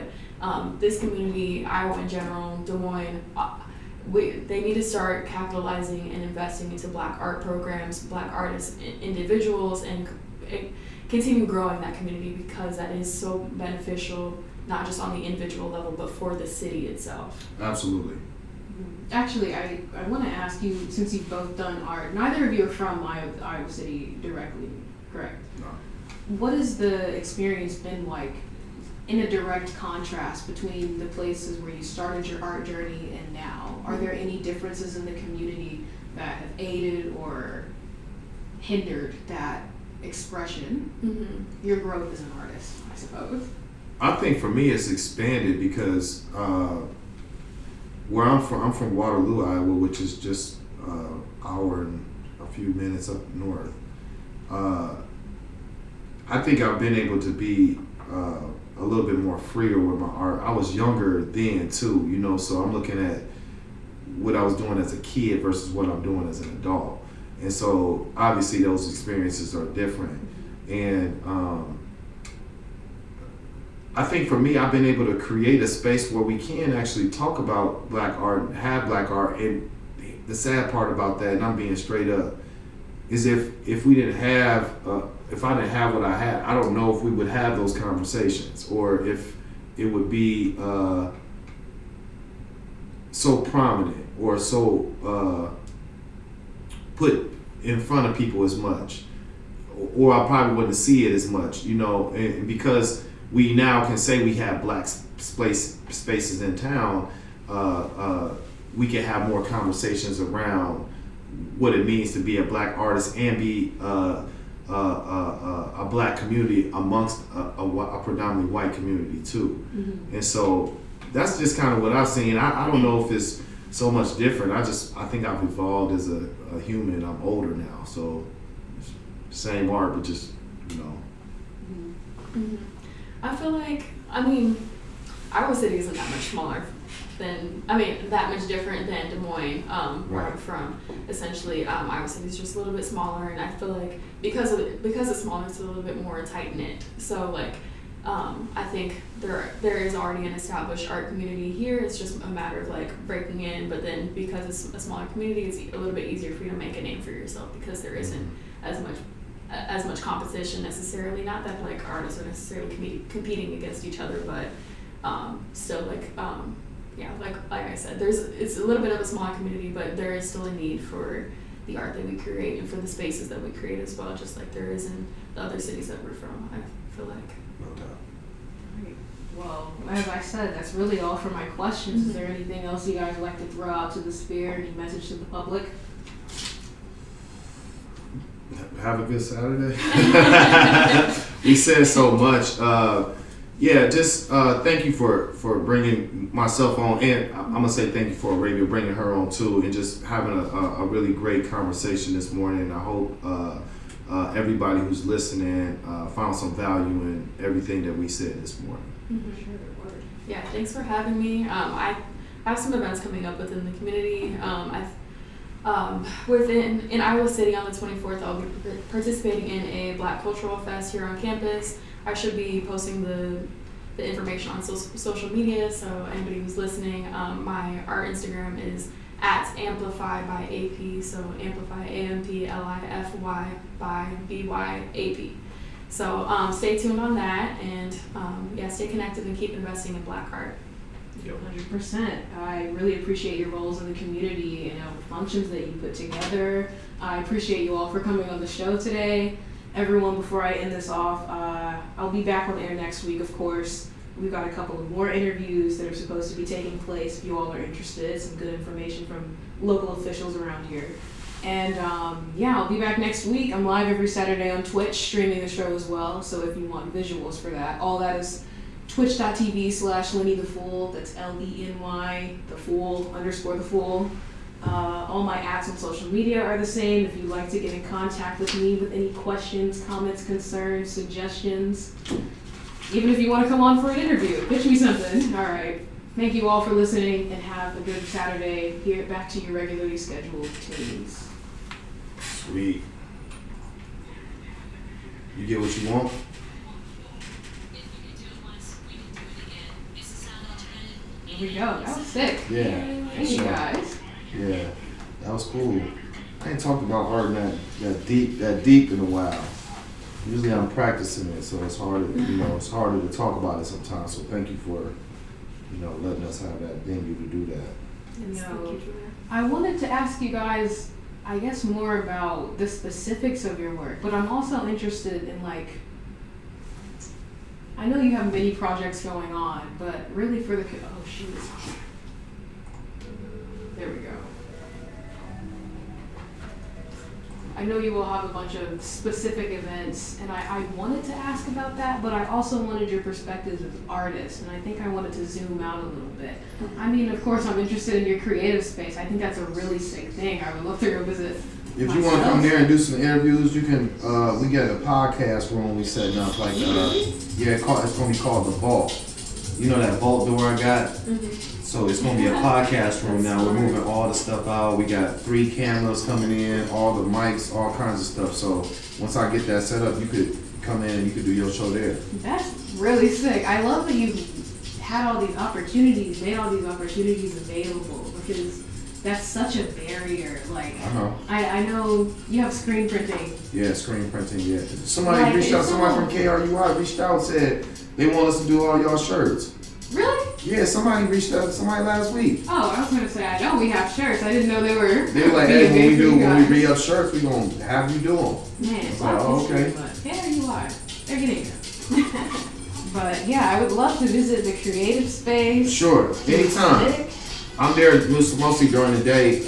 this community, Iowa in general, Des Moines, they need to start capitalizing and investing into Black art programs, Black artists, individuals, and continue growing that community, because that is so beneficial, not just on the individual level, but for the city itself. Absolutely. Actually, I want to ask you, since you've both done art, neither of you are from Iowa City directly, correct? No. What has the experience been like in a direct contrast between the places where you started your art journey and now? Are there any differences in the community that have aided or hindered that expression, your growth as an artist, I suppose? I think for me it's expanded because where I'm from Waterloo, Iowa, which is just an hour and a few minutes up north. I think I've been able to be a little bit more freer with my art. I was younger then too, you know, so I'm looking at what I was doing as a kid versus what I'm doing as an adult. And so obviously those experiences are different. And I think for me, I've been able to create a space where we can actually talk about Black art and have Black art. And the sad part about that, and I'm being straight up, is if we didn't have, if I didn't have what I had, I don't know if we would have those conversations, or if it would be so prominent or so put in front of people as much, or I probably wouldn't see it as much, you know, and because we now can say we have Black spaces in town, we can have more conversations around what it means to be a Black artist and be a Black community amongst a predominantly white community too. And so that's just kind of what I've seen. I don't know if it's so much different. I think I've evolved as a human. I'm older now, so same art, but just, you know. Mm-hmm. I feel like, I mean, Iowa City isn't that much smaller that much different than Des Moines, where I'm from. Essentially, Iowa City is just a little bit smaller, and I feel like because it's smaller, it's a little bit more tight knit. So like, I think there is already an established art community here. It's just a matter of like breaking in. But then because it's a smaller community, it's a little bit easier for you to make a name for yourself because there isn't as much competition necessarily. Not that like artists are necessarily competing against each other, but still like. Yeah, like I said, it's a little bit of a small community, but there is still a need for the art that we create and for the spaces that we create as well, just like there is in the other cities that we're from, I feel like. No doubt. Great. Well, as I said, that's really all for my questions. Mm-hmm. Is there anything else you guys would like to throw out to the sphere, any message to the public? Have a good Saturday. We said so much. Yeah, just thank you for bringing myself on, and I'm gonna say thank you for Arabia bringing her on too, and just having a really great conversation this morning. I hope everybody who's listening found some value in everything that we said this morning. Mm-hmm. Yeah, thanks for having me. I have some events coming up within the community. In Iowa City on the 24th, I'll be participating in a Black Cultural Fest here on campus. I should be posting the information on social media, so anybody who's listening, our Instagram is @Amplify by AP, so Amplify AMPLIFY by BYAP. So stay tuned on that, and stay connected and keep investing in Black art. 100%. I really appreciate your roles in the community and the functions that you put together. I appreciate you all for coming on the show today. Everyone, before I end this off, I'll be back on air next week, of course. We've got a couple of more interviews that are supposed to be taking place if you all are interested. Some good information from local officials around here. And I'll be back next week. I'm live every Saturday on Twitch, streaming the show as well. So if you want visuals for that, all that is twitch.tv/Lenny the Fool. That's LENY the Fool _ the Fool. All my apps on social media are the same. If you'd like to get in contact with me with any questions, comments, concerns, suggestions, even if you want to come on for an interview, pitch me something. All right. Thank you all for listening, and have a good Saturday. Here, back to your regularly scheduled tunes. Sweet. You get what you want? Here we go. That was sick. Yeah. Thank you guys. Yeah, that was cool. I ain't talked about art that deep in a while. Usually I'm practicing it, so it's harder. It's harder to talk about it sometimes. So thank you for, letting us have that venue to do that. I wanted to ask you guys, I guess, more about the specifics of your work, but I'm also interested in I know you have many projects going on, but really for the there we go. I know you will have a bunch of specific events, and I wanted to ask about that, but I also wanted your perspectives as artists, and I think I wanted to zoom out a little bit. I mean, of course, I'm interested in your creative space. I think that's a really sick thing. I would love to go visit. If you want to come there and do some interviews, you can. We got a podcast room we setting up. It's gonna be called The Vault. You know that vault door I got? Mm-hmm. So it's gonna be a podcast room now. We're moving all the stuff out. We got 3 cameras coming in, all the mics, all kinds of stuff. So once I get that set up, you could come in and you could do your show there. That's really sick. I love that you had all these opportunities, made all these opportunities available, because that's such a barrier. I know you have screen printing. Yeah, screen printing. Yeah. Somebody reached out. Somebody from KRUI reached out and said they want us to do all y'all shirts. Really? Yeah, somebody reached out. Somebody last week. Oh, I was gonna say I know we have shirts. I didn't know they were. They were like, hey, when we re-up shirts, we gonna have you do them. Man, okay. KRUI, they're getting it. But yeah, I would love to visit the creative space. Sure, anytime. I'm there mostly during the day,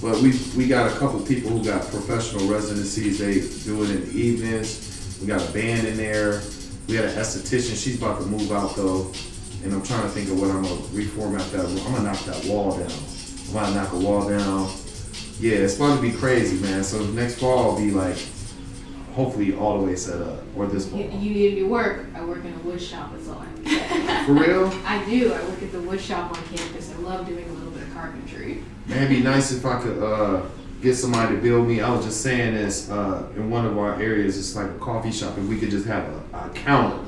but we got a couple people who got professional residencies. They do it in the evenings. We got a band in there. We had an esthetician. She's about to move out though, and I'm trying to think of what I'm gonna reformat that. I'm gonna knock that wall down. I might knock a wall down. Yeah, it's fun to be crazy, man. So next fall will be like, hopefully all the way set up, or this fall. You need to do work. I work in a wood shop, that's all I have to say. For real? I do. I work at the wood shop on campus. I love doing a little bit of carpentry. Man, it'd be nice if I could get somebody to build me. I was just saying this, in one of our areas, it's like a coffee shop, and we could just have a counter.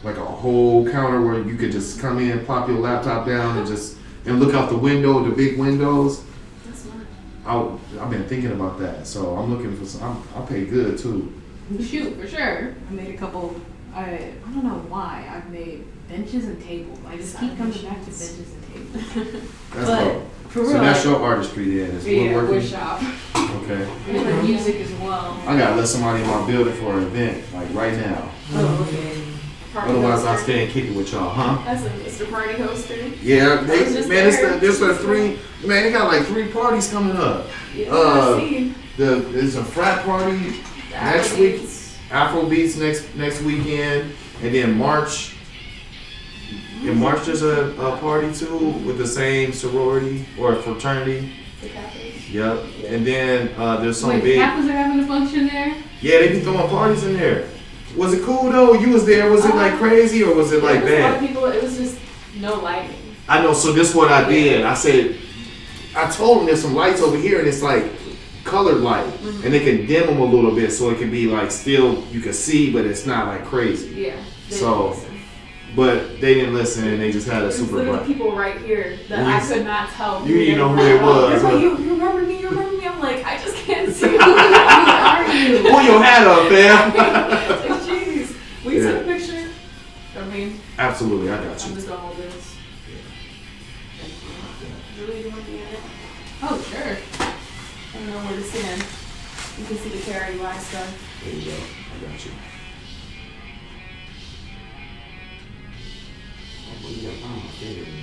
Like a whole counter where you could just come in, pop your laptop down, and look out the window, the big windows. That's smart. I've been thinking about that, so I'm looking for some. I'll pay good too. Shoot, for sure. I made a couple. I don't know why. I've made benches and tables. I just keep coming back to benches and tables. That's But dope. for real, So that's your artistry then, is yeah, woodworking? wood shop. Okay. And the music as well. I gotta let somebody in my building for an event, like right now. Oh, okay. Party Otherwise, hoster. I'll stay and kick it with y'all, huh? That's a Mr. Party hoster. Yeah, I was just man, there. there's like three. Man, they got like 3 parties coming up. Yeah, Uh, I see. There's a frat party The next week. Afrobeats. Afrobeats next weekend, and then March. In March, there's a party too with the same sorority or fraternity. The Kappas. Yep. And then there's some Wait, the big. Kappas are having a function there? Yeah, they be throwing parties in there. Was it cool though? You was there. Was it like crazy or was it like There was a lot of bad? people. It was just no lighting. I know. So this is what I did. I said, I told them there's some lights over here, and it's like colored light, and they can dim them a little bit so it can be like still you can see, but it's not like crazy. Yeah. they So, didn't listen. But they didn't listen, and they just had a There's super literally bright. people right here that You- I could not tell. you didn't know who they was, It's like, huh? you remember me? You remember me? I'm like, I just can't see. Who are you? Pull your hat up, fam. Like, jeez. Will you Yeah. take a picture? I mean, Absolutely, I got I'm you. just gonna hold this. Really, you want to be in it? Oh, sure. I don't know where to stand. You can see the KRUI stuff. There you go. I got you. Oh, well, you got my finger in there.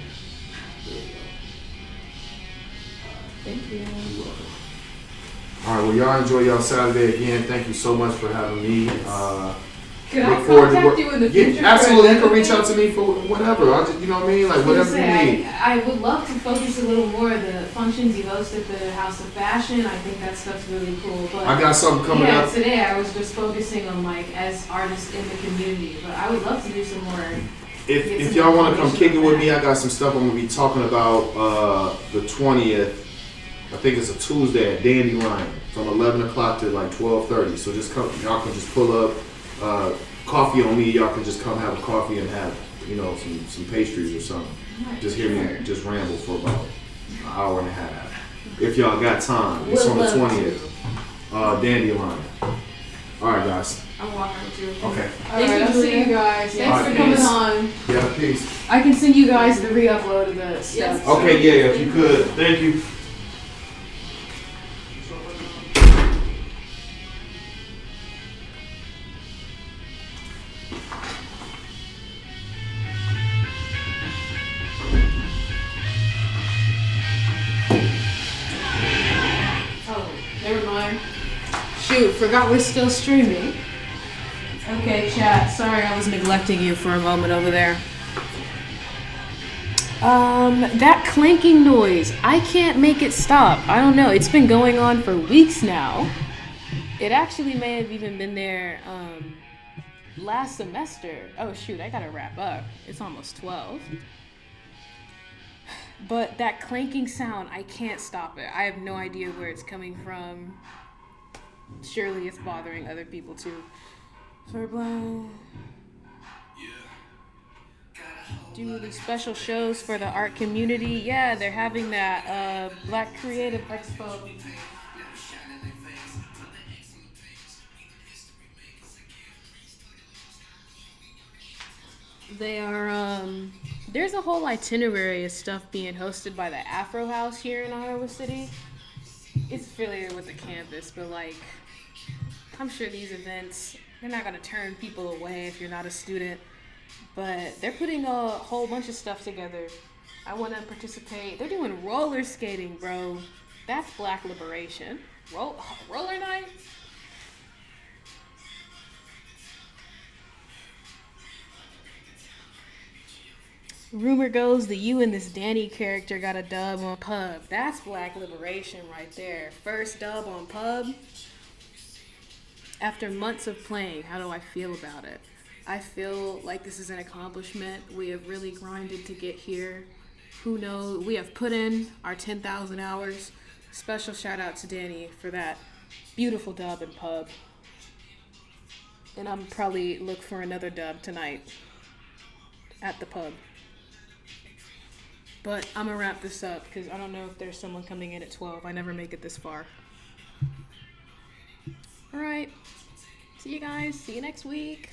There you go. Thank you. You're welcome. All right, well, y'all enjoy y'all Saturday again. Thank you so much for having me. Can Look I forward to contact work- you in the Yeah, future? absolutely. You for can reach another out to me for whatever. I just, you know what I mean? Like I was whatever gonna you say, need. I would love to focus a little more on the functions you host at the House of Fashion. I think that stuff's really cool. But I got something coming yeah, up. today I was just focusing on like as artists in the community. But I would love to do some more. get If some y'all want to come information kick it on with that. me, I got some stuff I'm gonna be talking about the 20th. I think it's a Tuesday at Dandelion from 11 o'clock to like 12:30. So just come, y'all can just pull up. Coffee on me. Y'all can just come have a coffee and have some pastries or something. Just hear me just ramble for about an hour and a half. If y'all got time, it's on the 20th. Dandelion. All right, guys. I'm walking with you. Okay. All right, I'll see you guys. Thanks Alright, for coming peace. on. Yeah, peace. I can send you guys the re-upload of the stuff. Yes. Okay, yeah, if you could. Thank you. Oh, never mind. Shoot, forgot we're still streaming. Okay, chat. Sorry I was neglecting you for a moment over there. That clanking noise, I can't make it stop. I don't know. It's been going on for weeks now. It actually may have even been there last semester. Oh shoot, I gotta wrap up. It's almost 12. But that clanking sound, I can't stop it. I have no idea where it's coming from. Surely it's bothering other people too. For blind. Do the special shows for the art community. Yeah, they're having that Black Creative Expo. They are there's a whole itinerary of stuff being hosted by the Afro House here in Iowa City. It's affiliated with the campus, but like I'm sure these events, they're not gonna turn people away if you're not a student. But they're putting a whole bunch of stuff together. I want to participate. They're doing roller skating, bro. That's Black liberation. Roller night? Rumor goes that you and this Danny character got a dub on pub. That's black liberation right there. First dub on pub. After months of playing, how do I feel about it? I feel like this is an accomplishment. We have really grinded to get here. Who knows? We have put in our 10,000 hours. Special shout out to Danny for that beautiful dub in pub. And I'm probably look for another dub tonight at the pub. But I'm gonna wrap this up because I don't know if there's someone coming in at 12. I never make it this far. All right. See you guys. See you next week.